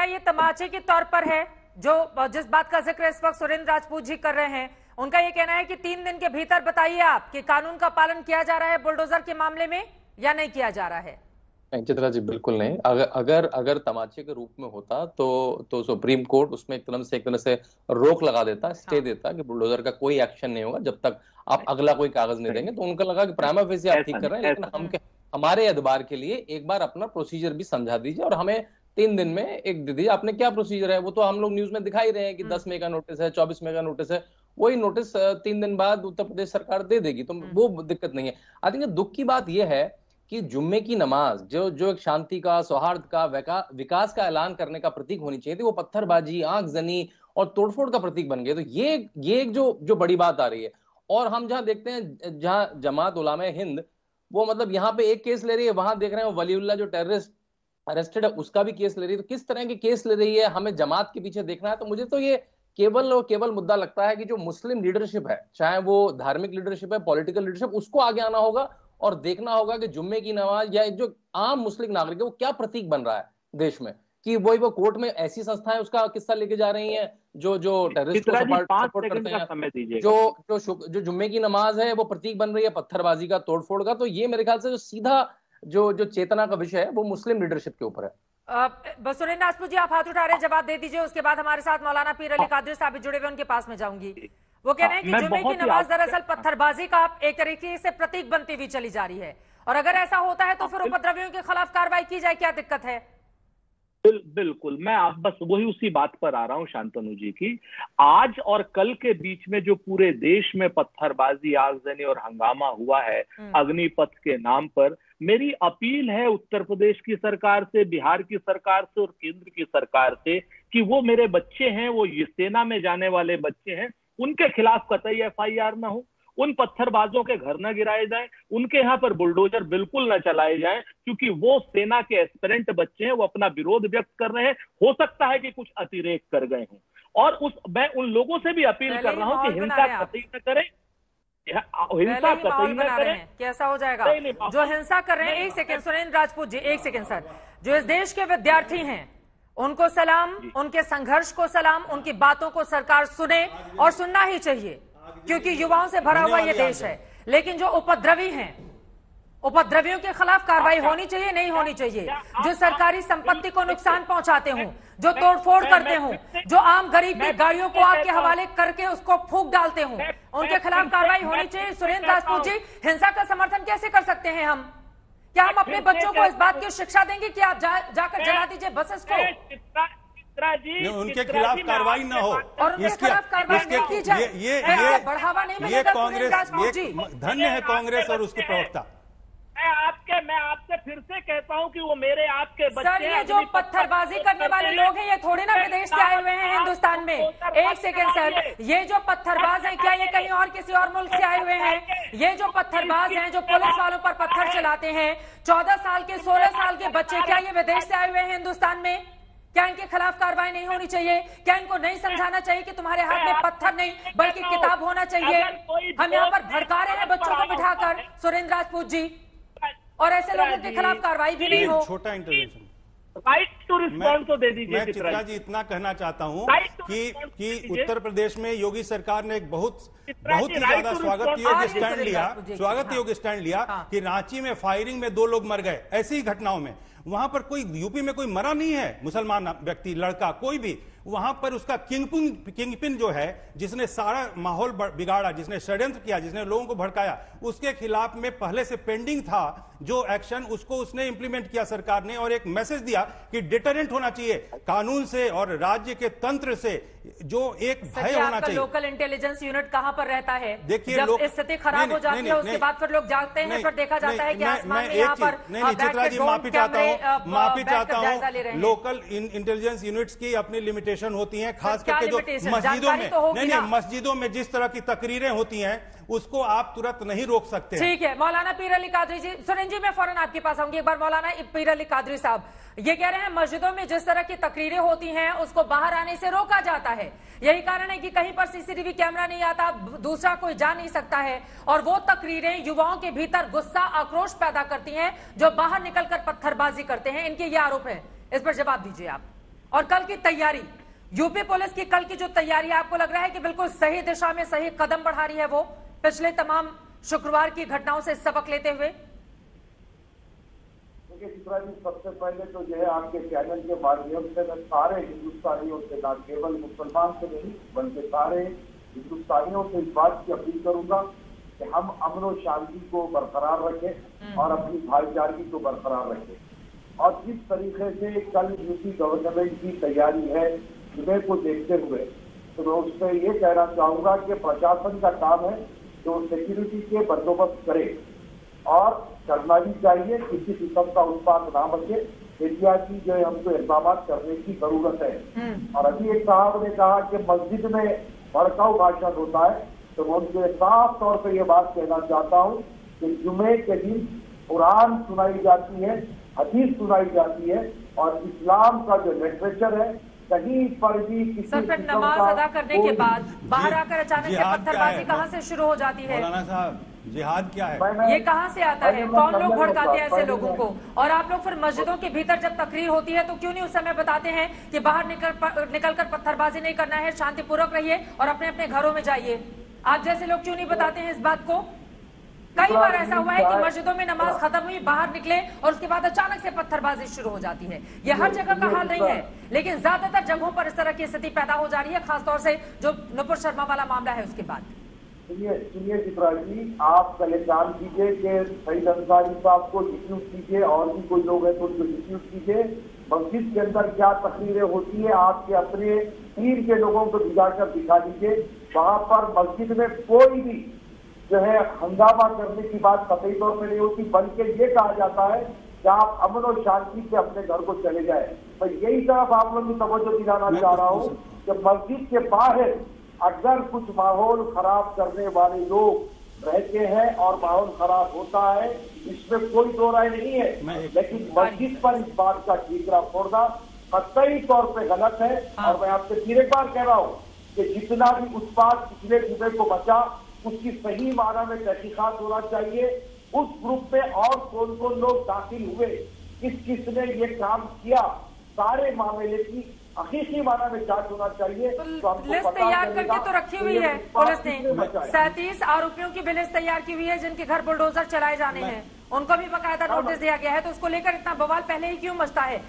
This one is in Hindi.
ये तमाचे के तौर पर है? जो जिस बात का जिक्र इस वक्त सुरेंद्र राजपूत जी कर रहे हैं, उनका ये कहना है कि 3 दिन के भीतर बताइए आप कि कानून का पालन किया जा रहा है बुलडोजर के मामले में या नहीं किया जा रहा है। नहीं चित्रा जी, बिल्कुल नहीं। अगर तमाचे के रूप में होता तो सुप्रीम कोर्ट उसमें एक तरह से रोक लगा देता, स्टे देता कि बुलडोजर का कोई एक्शन नहीं होगा जब तक आप अगला कोई कागज नहीं देंगे। तो उनका लगा कि प्राइमा फेसी आप ठीक कर रहे हैं, लेकिन हमारे एतबार के लिए एक बार अपना प्रोसीजर भी समझा दीजिए और हमें 3 दिन में एक दे दीजिए। आपने क्या प्रोसीजर है वो तो हम लोग न्यूज में दिखा ही रहे हैं कि 10 मई का नोटिस है, 24 मई का नोटिस है। वही नोटिस 3 दिन बाद उत्तर प्रदेश सरकार दे देगी, तो वो दिक्कत नहीं है। आई थिंक दुख की बात यह है कि जुम्मे की नमाज जो एक शांति का, सौहार्द का, विकास का ऐलान करने का प्रतीक होनी चाहिए थी, वो पत्थरबाजी, आगजनी और तोड़फोड़ का प्रतीक बन गए। तो ये एक जो बड़ी बात आ रही है। और हम जहां देखते हैं, जहां जमात उलामा हिंद वो मतलब यहाँ पे एक केस ले रही है, वहां देख रहे हैं वलीउल्लाह जो टेररिस्ट अरेस्टेड है उसका भी केस ले रही है। तो किस तरह के केस ले रही है, हमें जमात के पीछे देखना है। तो मुझे तो ये केवल और केवल मुद्दा लगता है कि जो मुस्लिम लीडरशिप है, चाहे वो धार्मिक लीडरशिप है, पॉलिटिकल लीडरशिप, उसको आगे आना होगा और देखना होगा कि जुम्मे की नमाज या जो आम मुस्लिम नागरिक है वो क्या प्रतीक बन रहा है देश में। कि वो कोर्ट में ऐसी संस्थाएं उसका किस्सा लेके जा रही हैं जो टेररिस्ट को सपोर्ट करते हैं, जो जुम्मे की नमाज है वो प्रतीक बन रही है पत्थरबाजी का, तोड़फोड़ का। तो ये मेरे ख्याल से जो सीधा जो चेतना का विषय है वो मुस्लिम लीडरशिप के ऊपर है। सुरेंद्र राजपूत जी, आप हाथ उठा रहे हैं, जवाब दे दीजिए। उसके बाद हमारे साथ मौलाना पीर अली कादरी साहब भी जुड़े हुए, उनके पास में जाऊंगी। वो कह रहे हैं कि जुम्मे की नमाज दरअसल पत्थरबाजी का एक तरीके से प्रतीक बनती हुई चली जा रही है, और अगर ऐसा होता है तो फिर उपद्रवियों के खिलाफ कार्रवाई की जाए, क्या दिक्कत है? बिल्कुल, मैं आप बस वही उसी बात पर आ रहा हूं शांतनु जी की। आज और कल के बीच में जो पूरे देश में पत्थरबाजी, आगजनी और हंगामा हुआ है अग्निपथ के नाम पर, मेरी अपील है उत्तर प्रदेश की सरकार से, बिहार की सरकार से और केंद्र की सरकार से कि वो मेरे बच्चे हैं, वो सेना में जाने वाले बच्चे हैं, उनके खिलाफ कतई FIR ना हो, उन पत्थरबाजों के घर न गिराए जाएं, उनके यहाँ पर बुलडोजर बिल्कुल न चलाए जाएं, क्योंकि वो सेना के एस्पिरेंट बच्चे हैं, वो अपना विरोध व्यक्त कर रहे हैं। हो सकता है कि कुछ अतिरेक कर गए हों, और मैं उन लोगों से भी अपील कर रहा हूं कि हिंसा कतई न करें, हिंसा कतई न करें। कैसा हो जाएगा जो हिंसा कर रहे हैं? एक सेकंड सुरेंद्र राजपूत जी, एक सेकंड सर। जो इस देश के विद्यार्थी हैं उनको सलाम, उनके संघर्ष को सलाम, उनकी बातों को सरकार सुने और सुनना ही चाहिए, क्योंकि युवाओं से भरा हुआ ये देश है। लेकिन जो उपद्रवी हैं, उपद्रवियों के खिलाफ कार्रवाई होनी चाहिए, नहीं होनी चाहिए? जो सरकारी संपत्ति को नुकसान पहुंचाते हों, जो तोड़फोड़ करते हों, जो आम गरीब की गाड़ियों को आग के हवाले करके उसको फूंक डालते हों, उनके खिलाफ कार्रवाई होनी चाहिए। सुरेंद्र राजपूत जी, हिंसा का समर्थन कैसे कर सकते हैं हम? क्या हम अपने बच्चों को इस बात की शिक्षा देंगे कि आप जाकर जला दीजिए बसेस को? उनके खिलाफ कार्रवाई न हो, और उनके खिलाफ कार्रवाई नहीं की जाए, बढ़ावा नहीं मिलेगा। कांग्रेस, धन्य है कांग्रेस और उसके प्रवक्ता। मैं आपसे फिर से कहता हूं कि वो मेरे आपके बच्चे सर, ये जो पत्थरबाजी करने वाले लोग हैं ये थोड़े ना विदेश से आए हुए हैं हिंदुस्तान में। एक सेकेंड सर, ये जो पत्थरबाज है क्या ये कहीं और किसी और मुल्क से आए हुए हैं? ये जो पत्थरबाज हैं, जो पुलिस वालों पर पत्थर चलाते हैं, 14 साल के 16 साल के बच्चे, क्या ये विदेश से आए हुए हैं हिंदुस्तान में? क्या इनके खिलाफ कार्रवाई नहीं होनी चाहिए? क्या इनको नहीं समझाना चाहिए कि तुम्हारे हाथ में पत्थर नहीं बल्कि किताब होना चाहिए? हम यहाँ पर भड़का रहे हैं बच्चों को बिठाकर, सुरेंद्र राजपूत जी, और ऐसे लोगों के खिलाफ कार्रवाई भी नहीं हो। छोटा इंटरवेंशन, राइट टू रिस्पॉन्स तो दे दीजिए। मैं चित्रा जी इतना कहना चाहता हूं कि उत्तर प्रदेश में योगी सरकार ने एक बहुत ही ज्यादा स्वागत योग्य स्टैंड लिया कि रांची में फायरिंग में 2 लोग मर गए। ऐसी ही घटनाओं में वहां पर कोई यूपी में कोई मरा नहीं है, मुसलमान व्यक्ति, लड़का, कोई भी। वहां पर उसका किंगपिन जो है, जिसने सारा माहौल बिगाड़ा, जिसने षड्यंत्र किया, जिसने लोगों को भड़काया, उसके खिलाफ में पहले से पेंडिंग था जो एक्शन, उसको उसने इंप्लीमेंट किया सरकार ने, और एक मैसेज दिया कि डिटरेंट होना चाहिए कानून से और राज्य के तंत्र से, जो एक भय होना चाहिए। लोकल इंटेलिजेंस यूनिट कहां पर रहता है? देखिए, जब स्थिति खराब हो जाती है उसके बाद फिर लोग जागते हैं, फिर देखा जाता है कि आसमान में यहाँ पर चित्रा जी माफी चाहता हूँ, लोकल इंटेलिजेंस यूनिट्स की अपनी लिमिटेशन होती हैं, खास करके जो मस्जिदों में मस्जिदों में जिस तरह की तकरीरें होती हैं उसको आप तुरंत नहीं रोक सकते। ठीक है, मौलाना पीर अली कादरी जी, सुरेंद्र जी मैं फौरन आपके पास आऊंगी। एक बार मौलाना पीर अली कादरी साहब, ये कह रहे हैं मस्जिदों में जिस तरह की तकरीरें होती हैं उसको बाहर आने से रोका जाता है, यही कारण है कि कहीं पर CCTV कैमरा नहीं आता, दूसरा कोई जा नहीं सकता है, और वो तकरीरें युवाओं के भीतर गुस्सा, आक्रोश पैदा करती हैं जो बाहर निकलकर पत्थरबाजी करते हैं। इनके ये आरोप है, इस पर जवाब दीजिए आप। और कल की तैयारी, यूपी पुलिस की कल की जो तैयारी है, आपको लग रहा है कि बिल्कुल सही दिशा में सही कदम बढ़ा रही है वो पिछले तमाम शुक्रवार की घटनाओं से सबक लेते हुए? देखिए चित्रा जी, सबसे पहले तो जो है आपके चैनल के माध्यम से मैं सारे हिंदुस्तानियों से, ना केवल मुसलमान से नहीं बल्कि सारे हिंदुस्तानियों से इस बात की अपील करूंगा कि हम अमन और शांति को बरकरार रखें और अपनी भाईचारगी को बरकरार रखें। और जिस तरीके से कल यूपी गवर्नमेंट की तैयारी है जुमे को देखते हुए, तो मैं उस पर ये कहना चाहूंगा कि प्रशासन का काम है जो सिक्योरिटी के बंदोबस्त करे और करना भी चाहिए, किसी किस्म का उत्पाद ना बचे। एहतियाती जो है हमको इकदाम करने की जरूरत है। और अभी एक साहब ने कहा कि मस्जिद में भड़काऊ भाषण होता है, तो मैं उनसे साफ तौर पर यह बात कहना चाहता हूँ कि जुमे के दिन कुरान सुनाई जाती है, हदीस सुनाई जाती है और इस्लाम का जो लिटरेचर है कहीं पर भी किसी फिर नमाज अदा करने के बाद बाहर आकर अचानक से पत्थरबाजी कहाँ से शुरू हो जाती है? मौलाना साहब, जिहाद क्या है? ये कहाँ से आता है? कौन लोग भड़काते हैं ऐसे लोगों को? और आप लोग फिर मस्जिदों के भीतर जब तकरीर होती है तो क्यों नहीं उस समय बताते हैं कि बाहर निकलकर पत्थरबाजी नहीं करना है, शांतिपूर्वक रहिए और अपने अपने घरों में जाइए? आप जैसे लोग क्यों नहीं बताते हैं इस बात को? कई बार ऐसा हुआ है कि मस्जिदों में नमाज खत्म हुई, बाहर निकले और उसके बाद अचानक से पत्थरबाजी शुरू हो जाती है। यह हर जगह का हाल नहीं है, लेकिन ज्यादातर जगहों पर इस तरह की स्थिति पैदा हो जा रही है, खासतौर से जो नुपुर शर्मा वाला मामला है उसके बाद। सुनिए चित्रा जी, आप कल काम कीजिए कि सईद अंसारी साहब को डिस्ट्यूट कीजिए और भी कोई लोग हैं तो उनको डिस्ट्यूट कीजिए। मस्जिद के अंदर क्या तकरीरें होती है आपके अपने पीर के लोगों को दिखाकर दिखा दीजिए। वहां पर मस्जिद में कोई भी जो है हंगामा करने की बात कतई तौर पर नहीं होती, बल्कि ये कहा जाता है कि आप अमन और शांति से अपने घर को चले जाए। तो यही तरफ आप लोगों की तवज्जो दिलाना चाह रहा हूँ कि मस्जिद के बाहर अगर कुछ माहौल खराब करने वाले लोग रहते हैं और माहौल खराब होता है, इसमें कोई दो राय नहीं है, लेकिन मस्जिद पर इस बात का ठीकरा फोड़ना कतई तौर पे गलत है। और मैं आपसे फिर एक बार कह रहा हूँ कि जितना भी उत्पाद पिछले जुमे को बचा उसकी सही माना में तहकीकात होना चाहिए। उस ग्रुप में और कौन कौन लोग दाखिल हुए, किसने ये काम किया, सारे मामले की हकीकी माना में जांच होना चाहिए। तो लिस्ट तैयार करके तो रखी हुई है पुलिस ने, 37 आरोपियों की भी लिस्ट तैयार की हुई है जिनके घर बुलडोजर चलाए जाने हैं, उनको भी बकायदा नोटिस दिया गया है। तो उसको लेकर इतना बवाल पहले ही क्यों मचता है?